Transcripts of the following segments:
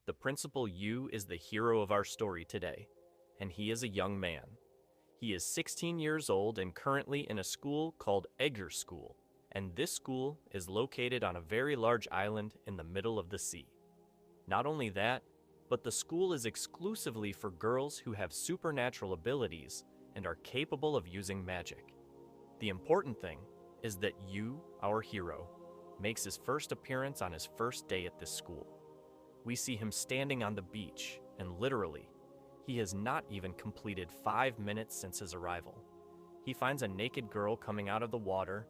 The principal Yu is the hero of our story today, and he is a young man. He is 16 years old and currently in a school called Edgar School, and this school is located on a very large island in the middle of the sea. Not only that, but the school is exclusively for girls who have supernatural abilities and are capable of using magic. The important thing is that Yu, our hero, makes his first appearance on his first day at this school. We see him standing on the beach, and literally, he has not even completed 5 minutes since his arrival. He finds a naked girl coming out of the water,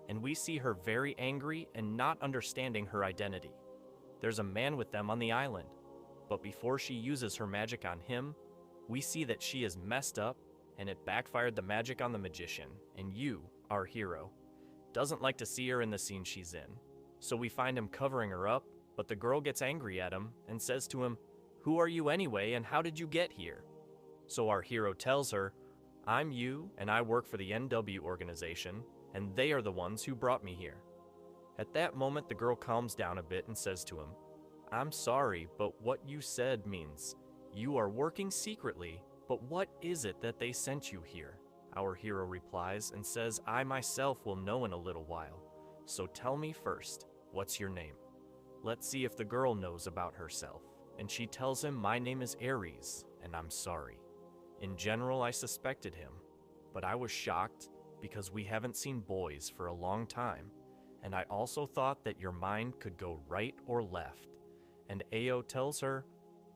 and we see her very angry and not understanding her identity. There's a man with them on the island, but before she uses her magic on him, we see that she is messed up and it backfired the magic on the magician, and Yu, our hero, doesn't like to see her in the scene she's in. So we find him covering her up, but the girl gets angry at him and says to him, "Who are you anyway, and how did you get here?" So our hero tells her, "I'm Yu, and I work for the NW organization, and they are the ones who brought me here." At that moment, the girl calms down a bit and says to him, "I'm sorry, but what you said means you are working secretly, but what is it that they sent you here?" Our hero replies and says, "I myself will know in a little while, so tell me first, what's your name?" Let's see if the girl knows about herself, and she tells him, "My name is Aries, and I'm sorry. In general, I suspected him, but I was shocked because we haven't seen boys for a long time, and I also thought that your mind could go right or left." And Ao tells her,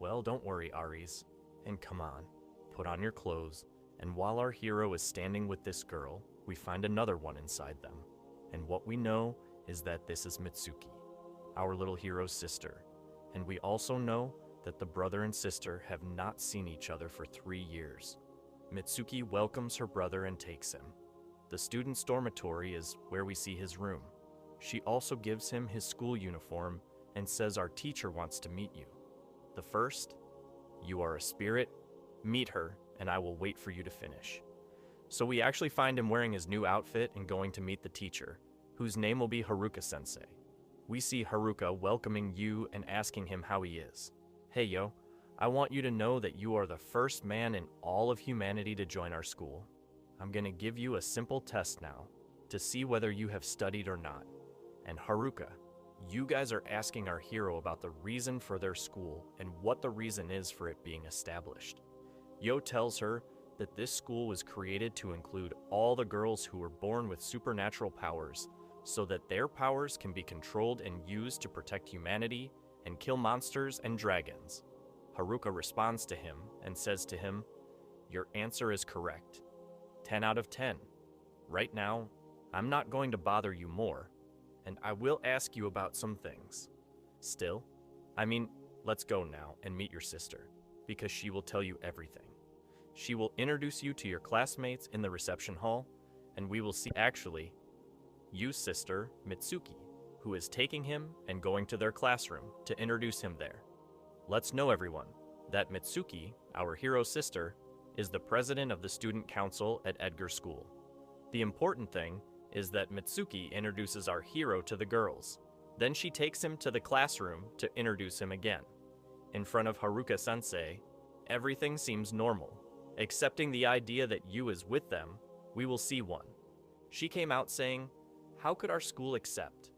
"Well, don't worry, Aries, and come on, put on your clothes." And while our hero is standing with this girl, we find another one inside them. And what we know is that this is Mitsuki, our little hero's sister. And we also know that the brother and sister have not seen each other for 3 years. Mitsuki welcomes her brother and takes him. The student's dormitory is where we see his room. She also gives him his school uniform and says, "Our teacher wants to meet you. The first, you are a spirit, meet her, and I will wait for you to finish." So we actually find him wearing his new outfit and going to meet the teacher, whose name will be Haruka-sensei. We see Haruka welcoming Yu and asking him how he is. "Hey yo, I want you to know that you are the first man in all of humanity to join our school. I'm gonna give you a simple test now to see whether you have studied or not. And Haruka, you guys are asking our hero about the reason for their school and what the reason is for it being established." Yo tells her that this school was created to include all the girls who were born with supernatural powers so that their powers can be controlled and used to protect humanity and kill monsters and dragons. Haruka responds to him and says to him, "Your answer is correct. 10 out of 10. Right now, I'm not going to bother you more, and I will ask you about some things. Still, let's go now and meet your sister, because she will tell you everything. She will introduce you to your classmates in the reception hall, and we will see Yu's sister, Mitsuki, who is taking him and going to their classroom to introduce him there. Let's know, everyone, that Mitsuki, our hero's sister, is the president of the student council at Edgar School. The important thing is that Mitsuki introduces our hero to the girls. Then she takes him to the classroom to introduce him again. In front of Haruka-sensei, everything seems normal, excepting the idea that Yu is with them. We will see one. She came out saying, "How could our school accept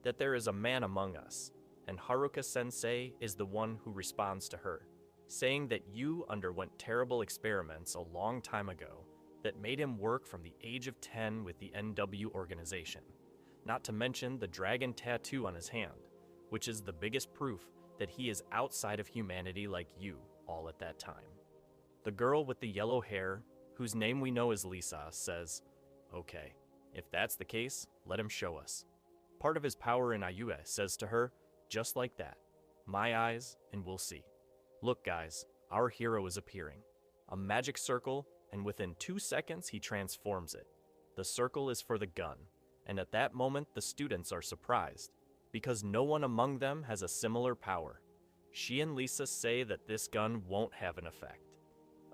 that there is a man among us?" And Haruka-sensei is the one who responds to her, saying that Yu underwent terrible experiments a long time ago that made him work from the age of 10 with the NW organization, not to mention the dragon tattoo on his hand, which is the biggest proof that he is outside of humanity like Yu all at that time. The girl with the yellow hair, whose name we know is Lisa, says, "Okay, if that's the case, let him show us." Part of his power in Ayue says to her, just like that, "My eyes, and we'll see." Look guys, our hero is appearing. A magic circle, and within 2 seconds he transforms it. The circle is for the gun, and at that moment the students are surprised, because no one among them has a similar power. She and Lisa say that this gun won't have an effect.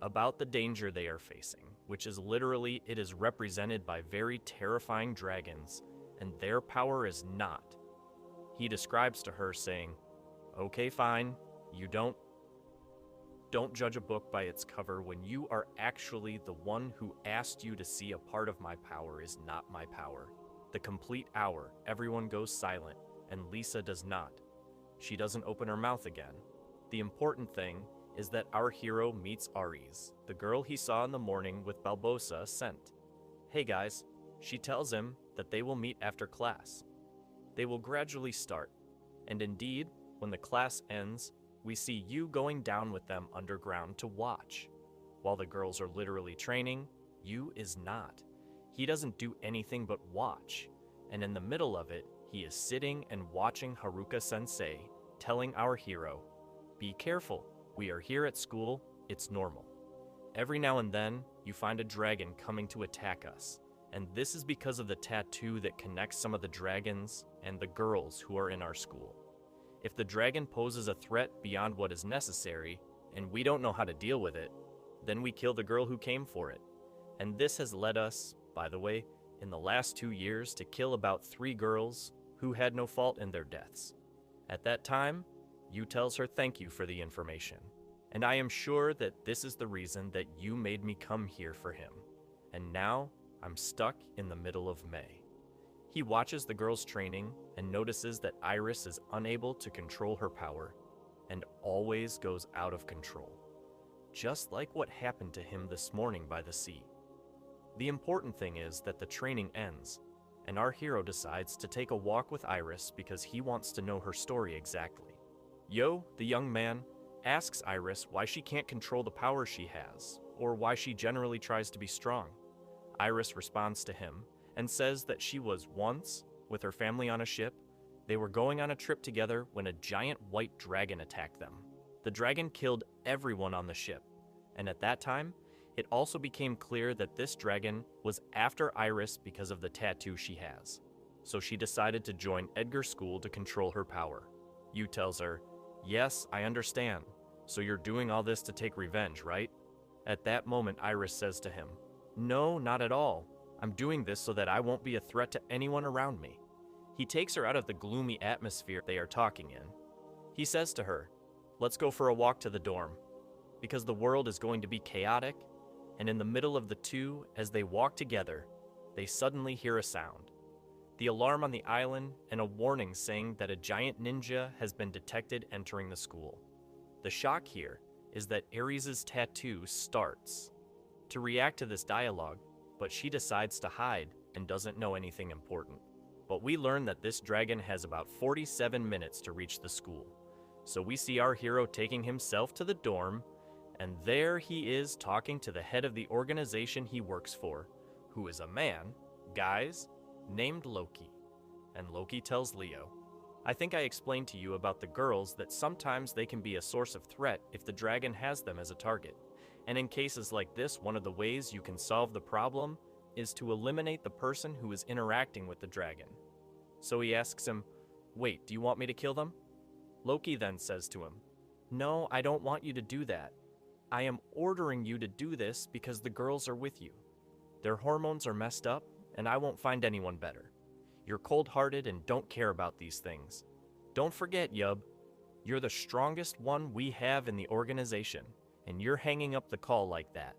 About the danger they are facing, which is literally it is represented by very terrifying dragons, and their power is not. He describes to her saying, "Okay, fine, You don't judge a book by its cover when you are actually the one who asked you to see a part of my power is not my power. The complete hour, everyone goes silent, and Lisa does not. She doesn't open her mouth again. The important thing is that our hero meets Aries, the girl he saw in the morning with Barbosa sent. Hey guys, she tells him that they will meet after class. They will gradually start, and indeed, when the class ends, we see you going down with them underground to watch. While the girls are literally training, you is not. He doesn't do anything but watch, and in the middle of it, he is sitting and watching Haruka-sensei, telling our hero, "Be careful, we are here at school, it's normal. Every now and then, you find a dragon coming to attack us, and this is because of the tattoo that connects some of the dragons and the girls who are in our school. If the dragon poses a threat beyond what is necessary, and we don't know how to deal with it, then we kill the girl who came for it. And this has led us, by the way, in the last 2 years to kill about 3 girls who had no fault in their deaths. At that time, Yu tells her thank you for the information, and I am sure that this is the reason that you made me come here for him. And now, I'm stuck in the middle of May." He watches the girls training and notices that Iris is unable to control her power and always goes out of control, just like what happened to him this morning by the sea. The important thing is that the training ends, and our hero decides to take a walk with Iris because he wants to know her story exactly. Yo, the young man, asks Iris why she can't control the power she has, or why she generally tries to be strong. Iris responds to him and says that she was once, with her family on a ship, they were going on a trip together when a giant white dragon attacked them. The dragon killed everyone on the ship, and at that time, it also became clear that this dragon was after Iris because of the tattoo she has. So she decided to join Edgar's school to control her power. Yu tells her, "Yes, I understand. So you're doing all this to take revenge, right?" At that moment, Iris says to him, "No, not at all. I'm doing this so that I won't be a threat to anyone around me." He takes her out of the gloomy atmosphere they are talking in. He says to her, "Let's go for a walk to the dorm," because the world is going to be chaotic, and in the middle of the two, as they walk together, they suddenly hear a sound. The alarm on the island and a warning saying that a giant ninja has been detected entering the school. The shock here is that Aries' tattoo starts to react to this dialogue, but she decides to hide and doesn't know anything important. But we learn that this dragon has about 47 minutes to reach the school. So we see our hero taking himself to the dorm, and there he is talking to the head of the organization he works for, who is a man, guys, named Loki. And Loki tells Leo, "I think I explained to you about the girls that sometimes they can be a source of threat if the dragon has them as a target. And in cases like this, one of the ways you can solve the problem is to eliminate the person who is interacting with the dragon." So he asks him, "Wait, do you want me to kill them?" Loki then says to him, "No, I don't want you to do that. I am ordering you to do this because the girls are with you. Their hormones are messed up, and I won't find anyone better. You're cold-hearted and don't care about these things. Don't forget, Yub, you're the strongest one we have in the organization, and you're hanging up the call like that."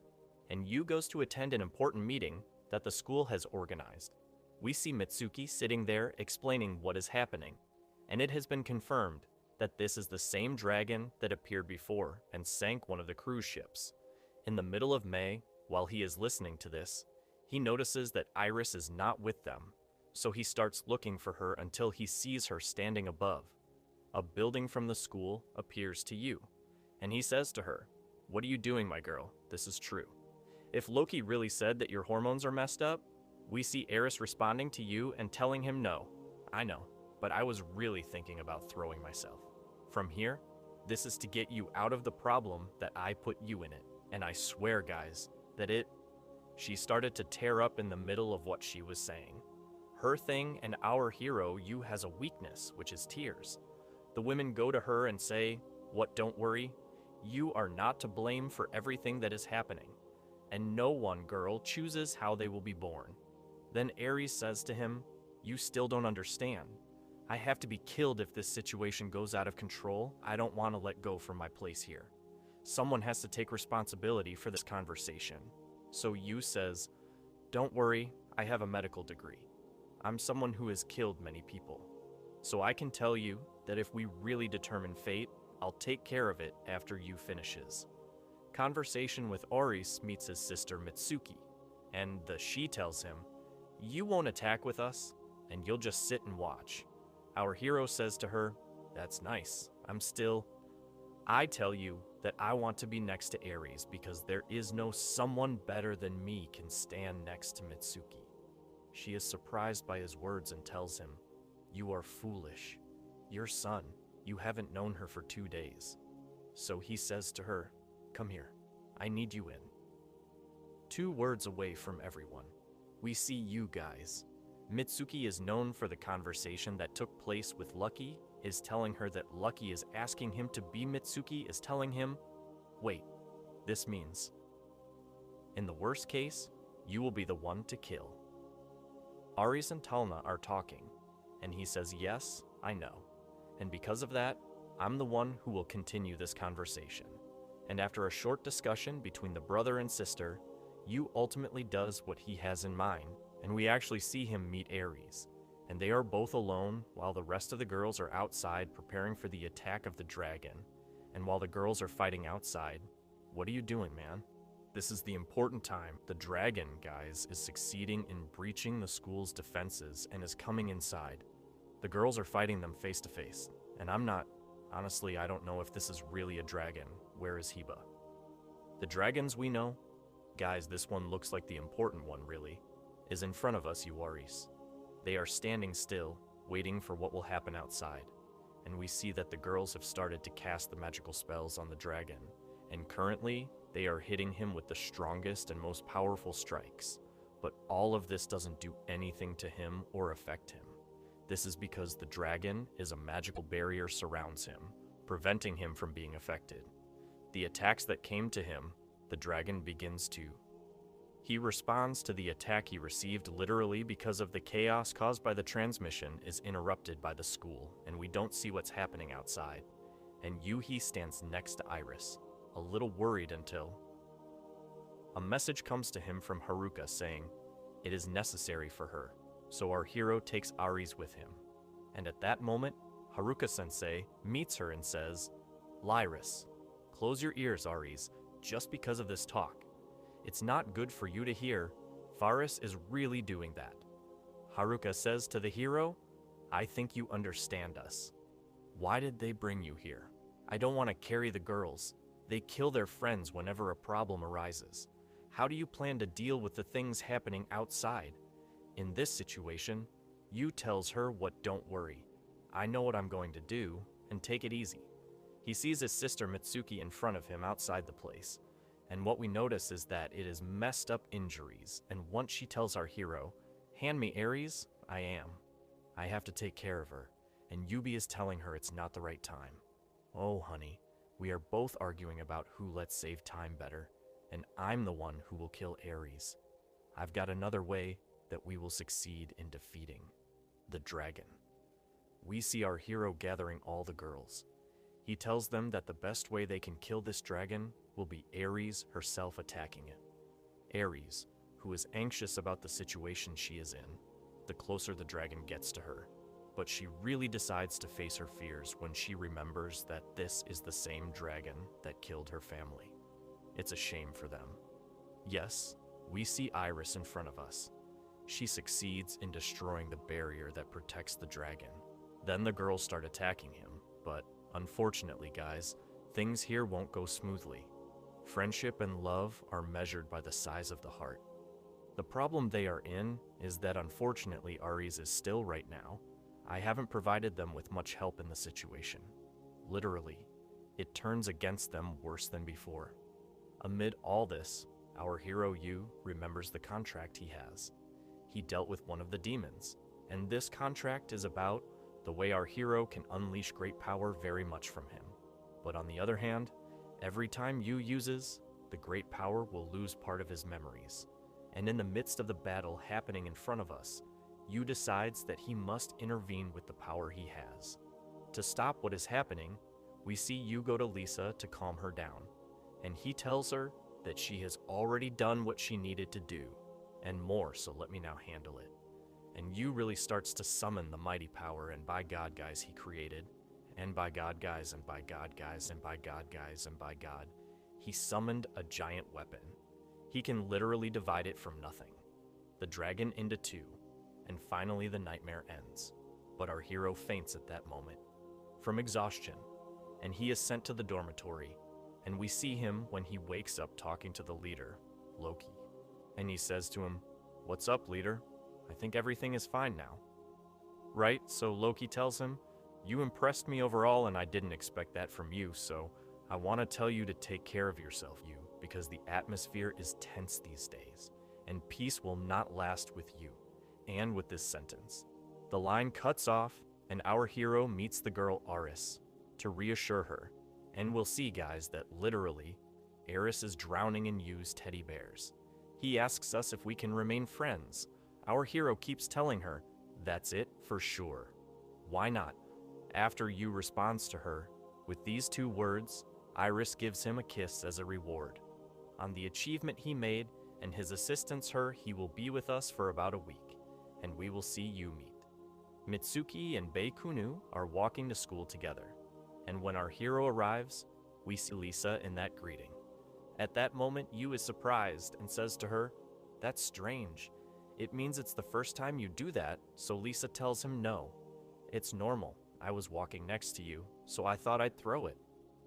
And Yu goes to attend an important meeting that the school has organized. We see Mitsuki sitting there explaining what is happening, and it has been confirmed that this is the same dragon that appeared before and sank one of the cruise ships. In the middle of May, while he is listening to this, he notices that Iris is not with them, so he starts looking for her until he sees her standing above. A building from the school appears to Yu, and he says to her, "What are you doing, my girl? This is true." If Loki really said that your hormones are messed up, we see Eris responding to Yu and telling him no. "I know, but I was really thinking about throwing myself. From here, this is to get you out of the problem that I put you in it, and I swear, guys, that it..." She started to tear up in the middle of what she was saying. Her thing and our hero, Yu, has a weakness, which is tears. The women go to her and say, "What, don't worry. You are not to blame for everything that is happening, and no one girl chooses how they will be born." Then Ares says to him, "You still don't understand. I have to be killed if this situation goes out of control. I don't want to let go from my place here. Someone has to take responsibility for this conversation. So Yu says, don't worry, I have a medical degree. I'm someone who has killed many people. So I can tell you that if we really determine fate, I'll take care of it after Yu finishes. Conversation with Oris meets his sister Mitsuki, and she tells him, you won't attack with us, and you'll just sit and watch. Our hero says to her, that's nice, I tell you that I want to be next to Ares because there is no someone better than me can stand next to Mitsuki. She is surprised by his words and tells him, you are foolish. Your son, you haven't known her for 2 days. So he says to her, come here, I need you in. 2 words away from everyone. We see you guys. Mitsuki is known for the conversation that took place with Lucky, is telling her that Lucky is asking him to be Mitsuki, is telling him, wait, this means, in the worst case, you will be the one to kill. Ares and Talna are talking, and he says, yes, I know. And because of that, I'm the one who will continue this conversation. And after a short discussion between the brother and sister, Yu ultimately does what he has in mind, and we actually see him meet Ares. And they are both alone while the rest of the girls are outside preparing for the attack of the dragon. And while the girls are fighting outside, what are you doing, man? This is the important time. The dragon, guys, is succeeding in breaching the school's defenses and is coming inside. The girls are fighting them face to face, and honestly, I don't know if this is really a dragon. Where is Heba? The dragons we know, guys, this one looks like the important one really, is in front of us, Ares. They are standing still, waiting for what will happen outside, and we see that the girls have started to cast the magical spells on the dragon, and currently, they are hitting him with the strongest and most powerful strikes, but all of this doesn't do anything to him or affect him. This is because the dragon is a magical barrier surrounds him, preventing him from being affected. The attacks that came to him, the dragon begins to. He responds to the attack he received literally because of the chaos caused by the transmission is interrupted by the school, and we don't see what's happening outside. And Yuhi stands next to Iris, a little worried until a message comes to him from Haruka saying, it is necessary for her, so our hero takes Ares with him. And at that moment, Haruka-sensei meets her and says, Lyris, close your ears, Ares, just because of this talk. It's not good for you to hear. Faris is really doing that. Haruka says to the hero, I think you understand us. Why did they bring you here? I don't want to carry the girls. They kill their friends whenever a problem arises. How do you plan to deal with the things happening outside? In this situation, Yu tells her what don't worry. I know what I'm going to do, and take it easy. He sees his sister Mitsuki in front of him outside the place. And what we notice is that it is messed up injuries, and once she tells our hero, hand me Ares, I am. I have to take care of her, and Yubi is telling her it's not the right time. Oh, honey, we are both arguing about who lets save time better, and I'm the one who will kill Ares. I've got another way that we will succeed in defeating the dragon. We see our hero gathering all the girls. He tells them that the best way they can kill this dragon will be Ares herself attacking it. Ares, who is anxious about the situation she is in, the closer the dragon gets to her. But she really decides to face her fears when she remembers that this is the same dragon that killed her family. It's a shame for them. Yes, we see Iris in front of us. She succeeds in destroying the barrier that protects the dragon. Then the girls start attacking him, but unfortunately, guys, things here won't go smoothly. Friendship and love are measured by the size of the heart. The problem they are in is that unfortunately Ares is still right now. I haven't provided them with much help in the situation. Literally, it turns against them worse than before. Amid all this, our hero Yu remembers the contract he has. He dealt with one of the demons, and this contract is about the way our hero can unleash great power very much from him. But on the other hand, every time Yu uses, the great power will lose part of his memories. And in the midst of the battle happening in front of us, Yu decides that he must intervene with the power he has. To stop what is happening, we see Yu go to Lisa to calm her down, and he tells her that she has already done what she needed to do, and more, so let me now handle it. And Yu really starts to summon the mighty power and by God guys he created, and by God guys, and by God guys, and by God guys, and by God, he summoned a giant weapon. He can literally divide it from nothing, the dragon into two, and finally the nightmare ends. But our hero faints at that moment, from exhaustion, and he is sent to the dormitory, and we see him when he wakes up talking to the leader, Loki. And he says to him, "What's up, leader? I think everything is fine now." Right, so Loki tells him, "You impressed me overall and I didn't expect that from you, so I want to tell you to take care of yourself, you, because the atmosphere is tense these days, and peace will not last with you." And with this sentence, the line cuts off, and our hero meets the girl Aris to reassure her. And we'll see, guys, that literally, Aris is drowning in Yu's teddy bears. He asks us if we can remain friends. Our hero keeps telling her, "That's it, for sure." Why not? After Yu responds to her with these two words, Iris gives him a kiss as a reward. On the achievement he made and his assistance her, he will be with us for about a week, and we will see Yu meet. Mitsuki and Baekunu are walking to school together, and when our hero arrives, we see Lisa in that greeting. At that moment, Yu is surprised and says to her, "That's strange. It means it's the first time you do that," so Lisa tells him no. "It's normal. I was walking next to you, so I thought I'd throw it."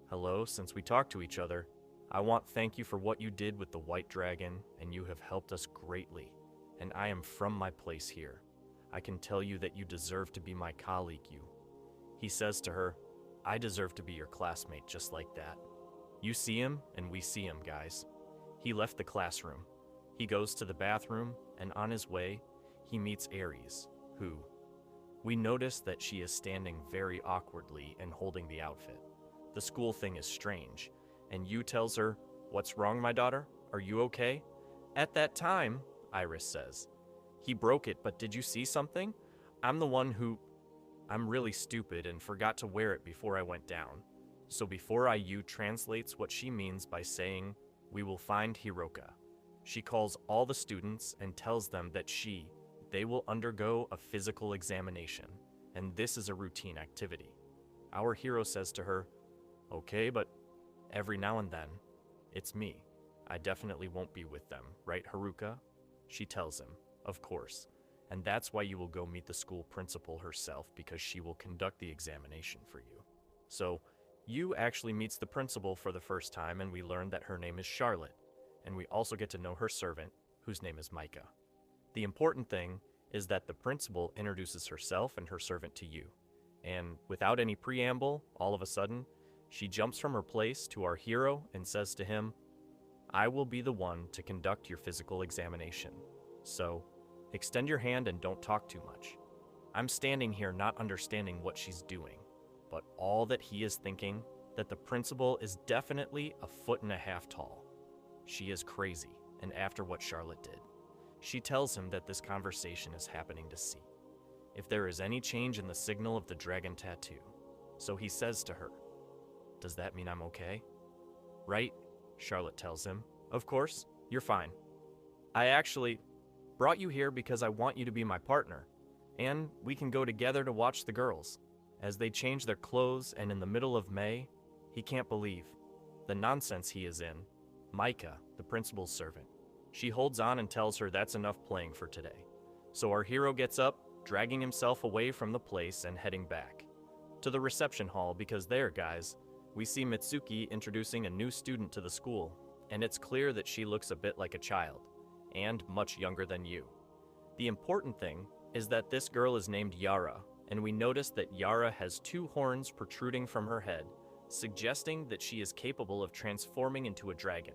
"Hello, since we talked to each other, I want to thank you for what you did with the white dragon, and you have helped us greatly, and I am from my place here. I can tell you that you deserve to be my colleague, Yu." He says to her, "I deserve to be your classmate just like that." You see him, and we see him, guys. He left the classroom. He goes to the bathroom, and on his way, he meets Ares, who we notice that she is standing very awkwardly and holding the outfit. The school thing is strange, and Yu tells her, "What's wrong, my daughter? Are you okay?" "At that time," Iris says, "he broke it, but did you see something? I'm the one who... I'm really stupid and forgot to wear it before I went down." So before Yu translates what she means by saying, "We will find Hiroka." She calls all the students and tells them that they will undergo a physical examination, and this is a routine activity. Our hero says to her, "Okay, but every now and then, it's me. I definitely won't be with them, right, Haruka?" She tells him, "Of course, and that's why you will go meet the school principal herself, because she will conduct the examination for you." So, Yu actually meets the principal for the first time, and we learn that her name is Charlotte, and we also get to know her servant, whose name is Micah. The important thing is that the principal introduces herself and her servant to Yu, and without any preamble, all of a sudden, she jumps from her place to our hero and says to him, "I will be the one to conduct your physical examination. So, extend your hand and don't talk too much." I'm standing here not understanding what she's doing, but all that he is thinking, that the principal is definitely 1.5 feet tall. She is crazy, and after what Charlotte did, she tells him that this conversation is happening to see if there is any change in the signal of the dragon tattoo. So he says to her, "Does that mean I'm okay?" "Right," Charlotte tells him. "Of course, you're fine. I actually brought you here because I want you to be my partner, and we can go together to watch the girls as they change their clothes, and in the middle of May, he can't believe the nonsense he is in. Micah, the principal's servant, she holds on and tells her that's enough playing for today. So our hero gets up, dragging himself away from the place and heading back to the reception hall, because there, guys, we see Mitsuki introducing a new student to the school, and it's clear that she looks a bit like a child, and much younger than you. The important thing is that this girl is named Yara, and we notice that Yara has 2 horns protruding from her head, suggesting that she is capable of transforming into a dragon.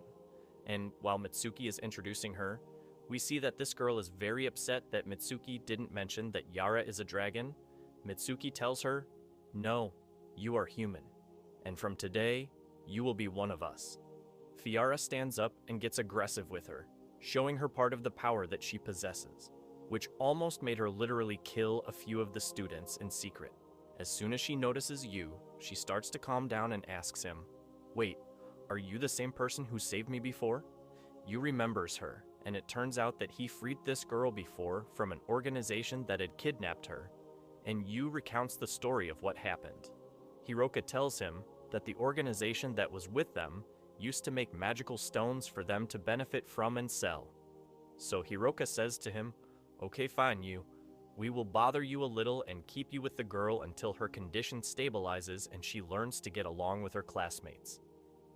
And while Mitsuki is introducing her, we see that this girl is very upset that Mitsuki didn't mention that Yara is a dragon. Mitsuki tells her, "No, you are human, and from today, you will be one of us." Fiara stands up and gets aggressive with her, showing her part of the power that she possesses, which almost made her literally kill a few of the students in secret. As soon as she notices Yu, she starts to calm down and asks him, "Wait, are you the same person who saved me before?" Yu remembers her, and it turns out that he freed this girl before from an organization that had kidnapped her, and Yu recounts the story of what happened. Hiroka tells him that the organization that was with them used to make magical stones for them to benefit from and sell. So Hiroka says to him, "Okay, fine, Yu. We will bother you a little and keep you with the girl until her condition stabilizes and she learns to get along with her classmates."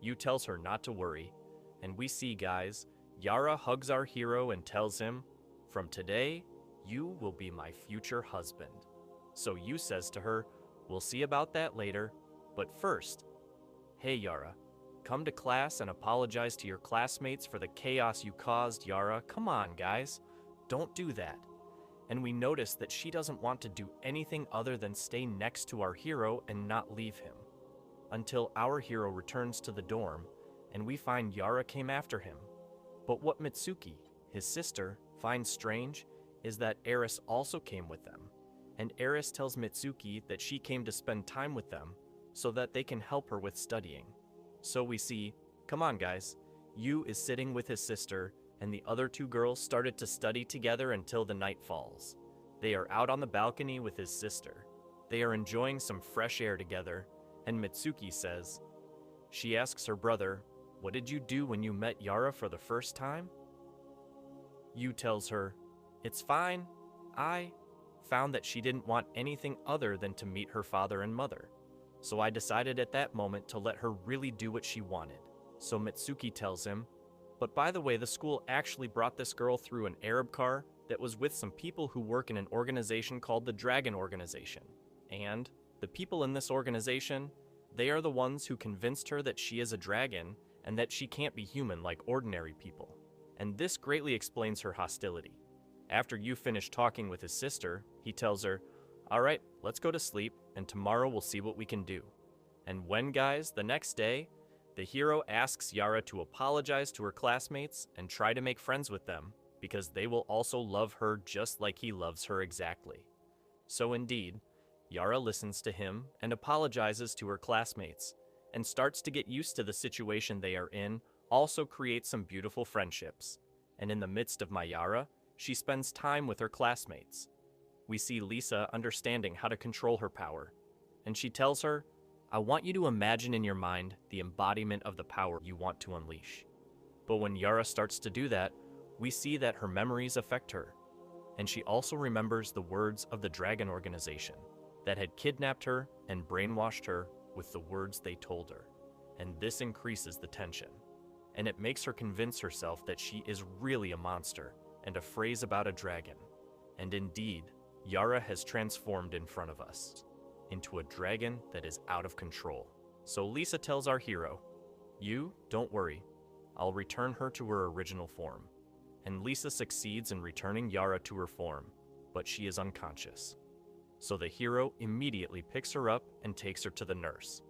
Yu tells her not to worry, and we see, guys, Yara hugs our hero and tells him, "From today, you will be my future husband." So Yu says to her, "We'll see about that later, but first, hey Yara, come to class and apologize to your classmates for the chaos you caused, Yara. Come on, guys, don't do that." And we notice that she doesn't want to do anything other than stay next to our hero and not leave him. Until our hero returns to the dorm, and we find Yara came after him. But what Mitsuki, his sister, finds strange is that Eris also came with them. And Eris tells Mitsuki that she came to spend time with them so that they can help her with studying. So we see, come on guys, Yu is sitting with his sister, and the other two girls started to study together until the night falls. They are out on the balcony with his sister. They are enjoying some fresh air together, and Mitsuki says, she asks her brother, "What did you do when you met Yara for the first time?" Yu tells her, "It's fine. I found that she didn't want anything other than to meet her father and mother. So I decided at that moment to let her really do what she wanted." So Mitsuki tells him, "But by the way, the school actually brought this girl through an Arab car that was with some people who work in an organization called the Dragon Organization. And the people in this organization, they are the ones who convinced her that she is a dragon and that she can't be human like ordinary people. And this greatly explains her hostility." After Yu finished talking with his sister, he tells her, "All right, let's go to sleep, and tomorrow we'll see what we can do." And when, guys, the next day, the hero asks Yara to apologize to her classmates and try to make friends with them, because they will also love her just like he loves her exactly. So indeed, Yara listens to him and apologizes to her classmates, and starts to get used to the situation they are in, also creates some beautiful friendships. And in the midst of Yara, she spends time with her classmates. We see Lisa understanding how to control her power, and she tells her, "I want you to imagine in your mind the embodiment of the power you want to unleash." But when Yara starts to do that, we see that her memories affect her, and she also remembers the words of the Dragon Organization that had kidnapped her and brainwashed her with the words they told her, and this increases the tension, and it makes her convince herself that she is really a monster and a phrase about a dragon. And indeed, Yara has transformed in front of us into a dragon that is out of control. So Lisa tells our hero, "You, don't worry, I'll return her to her original form." And Lisa succeeds in returning Yara to her form, but she is unconscious. So the hero immediately picks her up and takes her to the nurse.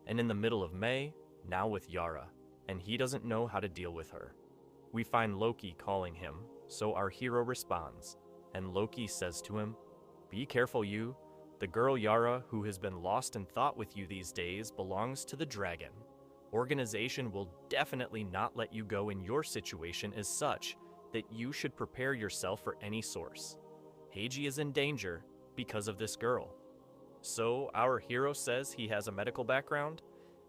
And in the middle of May, now with Yara, and he doesn't know how to deal with her. We find Loki calling him, so our hero responds, and Loki says to him, "Be careful, you. The girl Yara, who has been lost in thought with you these days, belongs to the dragon. Organization will definitely not let you go, and your situation is such that you should prepare yourself for any source. Heiji is in danger because of this girl." So our hero says he has a medical background,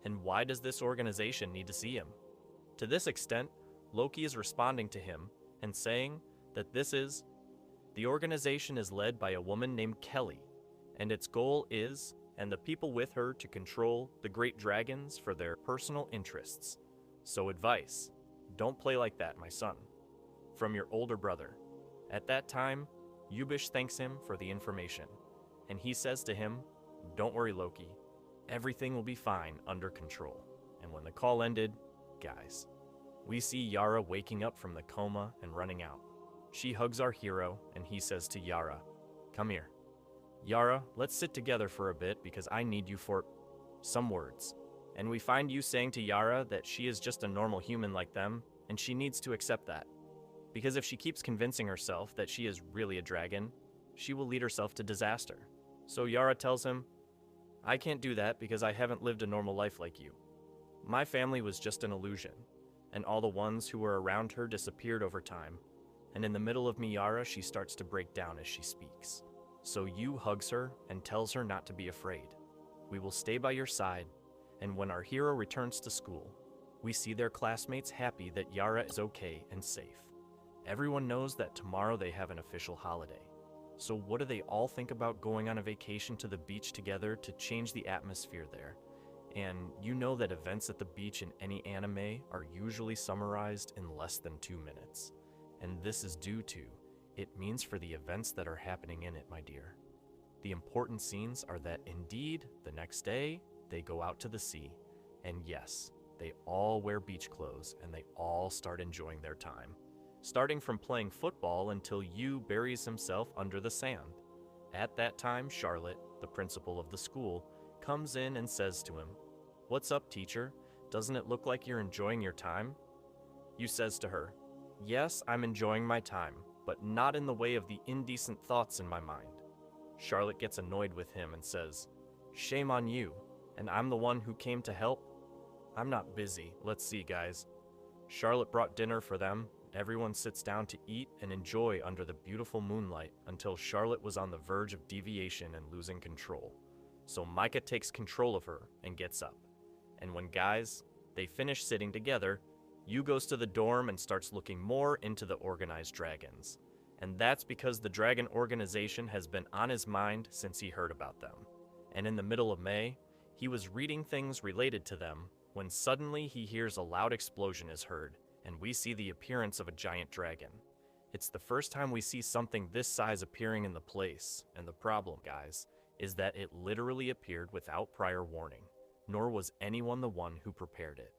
and why does this organization need to see him? To this extent, Loki is responding to him and saying that the organization is led by a woman named Kelly, and its goal is, and the people with her, to control the great dragons for their personal interests. So advice, don't play like that, my son. From your older brother. At that time, Yubish thanks him for the information, and he says to him, "Don't worry, Loki. Everything will be fine, under control." And when the call ended, guys, we see Yara waking up from the coma and running out. She hugs our hero, and he says to Yara, "Come here. Yara, let's sit together for a bit because I need you for some words." And we find you saying to Yara that she is just a normal human like them, and she needs to accept that. because if she keeps convincing herself that she is really a dragon, she will lead herself to disaster. So Yara tells him, I can't do that because I haven't lived a normal life like you. My family was just an illusion, and all the ones who were around her disappeared over time, and in the middle of Yara, she starts to break down as she speaks. So Yu hugs her and tells her not to be afraid. We will stay by your side, and when our hero returns to school, we see their classmates happy that Yara is okay and safe. Everyone knows that tomorrow they have an official holiday. So what do they all think about going on a vacation to the beach together to change the atmosphere there? And you know that events at the beach in any anime are usually summarized in less than 2 minutes. And this is due to, it means for the events that are happening in it, my dear. The important scenes are that indeed, the next day, they go out to the sea. And yes, they all wear beach clothes and they all start enjoying their time. Starting from playing football until Yu buries himself under the sand. At that time, Charlotte, the principal of the school, comes in and says to him, "What's up, teacher? Doesn't it look like you're enjoying your time?" Yu says to her, "Yes, I'm enjoying my time, but not in the way of the indecent thoughts in my mind." Charlotte gets annoyed with him and says, "Shame on you, and I'm the one who came to help." "I'm not busy. Let's see, guys." Charlotte brought dinner for them. Everyone sits down to eat and enjoy under the beautiful moonlight until Charlotte was on the verge of deviation and losing control. So Micah takes control of her and gets up. And when they finish sitting together, Yu goes to the dorm and starts looking more into the organized dragons. And that's because the dragon organization has been on his mind since he heard about them. And in the middle of May, he was reading things related to them when suddenly he hears a loud explosion is heard, and we see the appearance of a giant dragon. It's the first time we see something this size appearing in the place, and the problem, guys, is that it literally appeared without prior warning, nor was anyone the one who prepared it.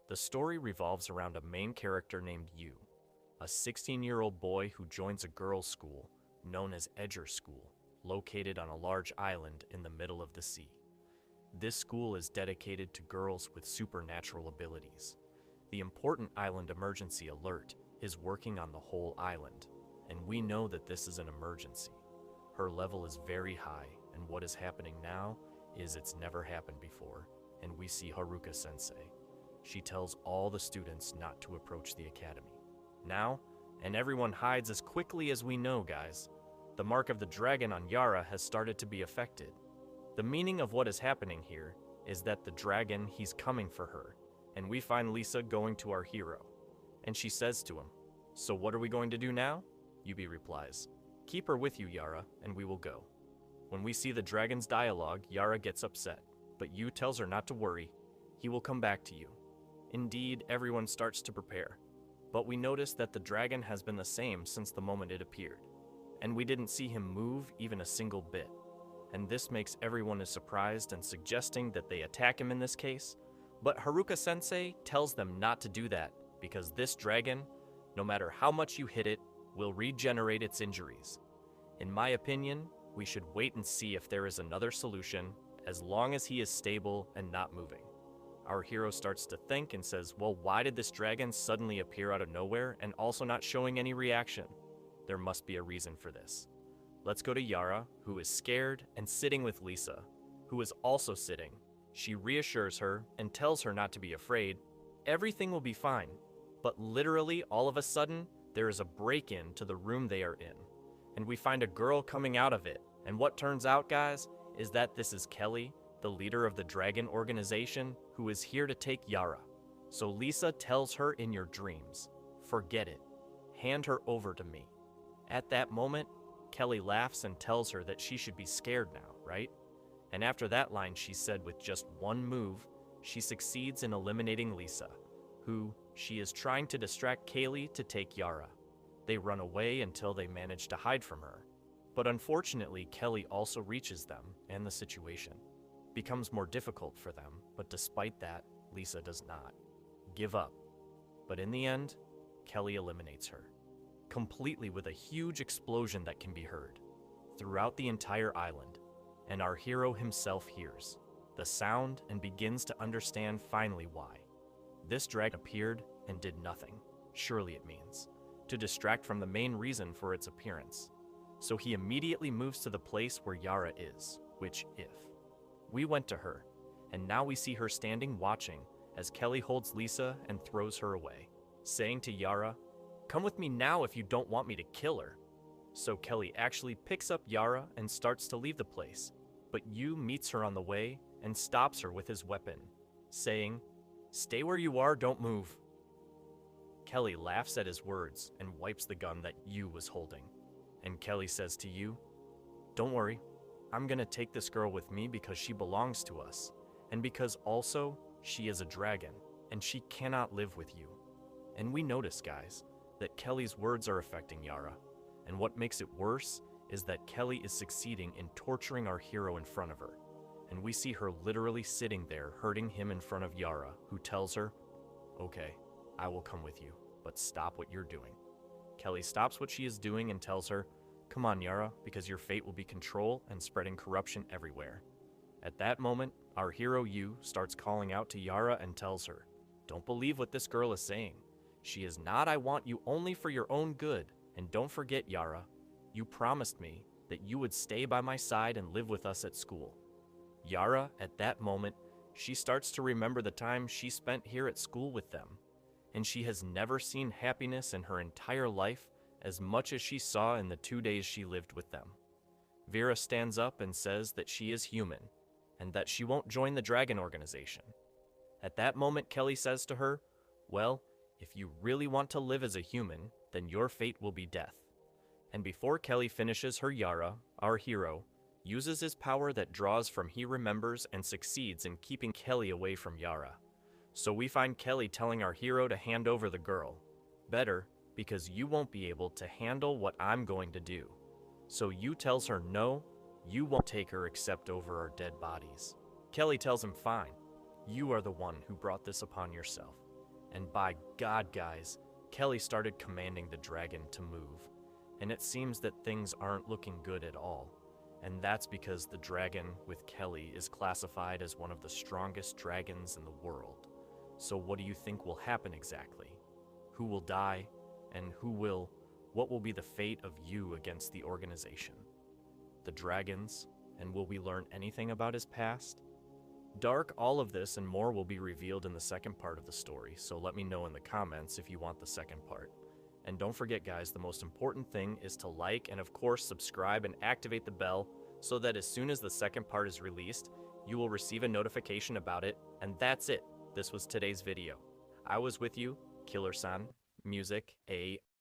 The story revolves around a main character named Yu, a 16-year-old boy who joins a girls' school known as Edger School, located on a large island in the middle of the sea. This school is dedicated to girls with supernatural abilities. The important island emergency alert is working on the whole island, and we know that this is an emergency. Her level is very high, and what is happening now is it's never happened before, and we see Haruka-sensei. She tells all the students not to approach the academy. Now, and everyone hides as quickly as we know, guys. The mark of the dragon on Yara has started to be affected. The meaning of what is happening here is that the dragon, he's coming for her, and we find Lisa going to our hero. And she says to him, "So what are we going to do now?" Yubi replies, "Keep her with you, Yara, and we will go." When we see the dragon's dialogue, Yara gets upset, but Yu tells her not to worry. He will come back to you. Indeed, everyone starts to prepare, but we notice that the dragon has been the same since the moment it appeared, and we didn't see him move even a single bit. And this makes everyone as surprised and suggesting that they attack him in this case, but Haruka-sensei tells them not to do that because this dragon, no matter how much you hit it, will regenerate its injuries. In my opinion, we should wait and see if there is another solution as long as he is stable and not moving. Our hero starts to think and says, well, why did this dragon suddenly appear out of nowhere and also not showing any reaction? There must be a reason for this. Let's go to Yara, who is scared and sitting with Lisa, who is also sitting. She reassures her and tells her not to be afraid. Everything will be fine. But literally, all of a sudden, there is a break-in to the room they are in. And we find a girl coming out of it. And what turns out, guys, is that this is Kelly, the leader of the Dragon organization, who is here to take Yara. So Lisa tells her in your dreams, forget it. Hand her over to me. At that moment, Kelly laughs and tells her that she should be scared now, right? And after that line she said with just one move, she succeeds in eliminating Lisa, who she is trying to distract Kaylee to take Yara. They run away until they manage to hide from her. But unfortunately, Kelly also reaches them, and the situation becomes more difficult for them, but despite that, Lisa does not give up. But in the end, Kelly eliminates her, completely with a huge explosion that can be heard throughout the entire island, and our hero himself hears the sound and begins to understand finally why. This dragon appeared and did nothing, surely it means. to distract from the main reason for its appearance. So he immediately moves to the place where Yara is, we went to her, and now we see her standing watching as Kelly holds Lisa and throws her away, saying to Yara, "Come with me now if you don't want me to kill her." So Kelly actually picks up Yara and starts to leave the place, but Yu meets her on the way and stops her with his weapon, saying, "Stay where you are, don't move." Kelly laughs at his words and wipes the gun that Yu was holding, and Kelly says to Yu, "Don't worry, I'm gonna take this girl with me because she belongs to us, and because also she is a dragon, and she cannot live with you." And we notice, guys, that Kelly's words are affecting Yara, and what makes it worse is that Kelly is succeeding in torturing our hero in front of her, and we see her literally sitting there hurting him in front of Yara, who tells her, "Okay, I will come with you, but stop what you're doing." Kelly stops what she is doing and tells her, "Come on, Yara, because your fate will be control and spreading corruption everywhere." At that moment, our hero Yu starts calling out to Yara and tells her, "Don't believe what this girl is saying. She is not I want you only for your own good, and don't forget, Yara, you promised me that you would stay by my side and live with us at school." Yara, at that moment, she starts to remember the time she spent here at school with them, and she has never seen happiness in her entire life as much as she saw in the 2 days she lived with them. Vera stands up and says that she is human, and that she won't join the Dragon Organization. At that moment, Kelly says to her, "Well, if you really want to live as a human, then your fate will be death." And before Kelly finishes her Yara, our hero uses his power that draws from he remembers and succeeds in keeping Kelly away from Yara. So we find Kelly telling our hero to hand over the girl. "Better, because you won't be able to handle what I'm going to do." So Yu tells her no, you won't take her except over our dead bodies. Kelly tells him fine, you are the one who brought this upon yourself. And by God, guys, Kelly started commanding the dragon to move. And it seems that things aren't looking good at all. And that's because the dragon with Kelly is classified as one of the strongest dragons in the world. So what do you think will happen exactly? Who will die? And what will be the fate of Yu against the organization? The dragons, and will we learn anything about his past? Dark, all of this and more will be revealed in the second part of the story, so let me know in the comments if you want the second part. And don't forget, guys, the most important thing is to like and of course subscribe and activate the bell so that as soon as the second part is released, you will receive a notification about it, and that's it. This was today's video. I was with you, Killer San, Music,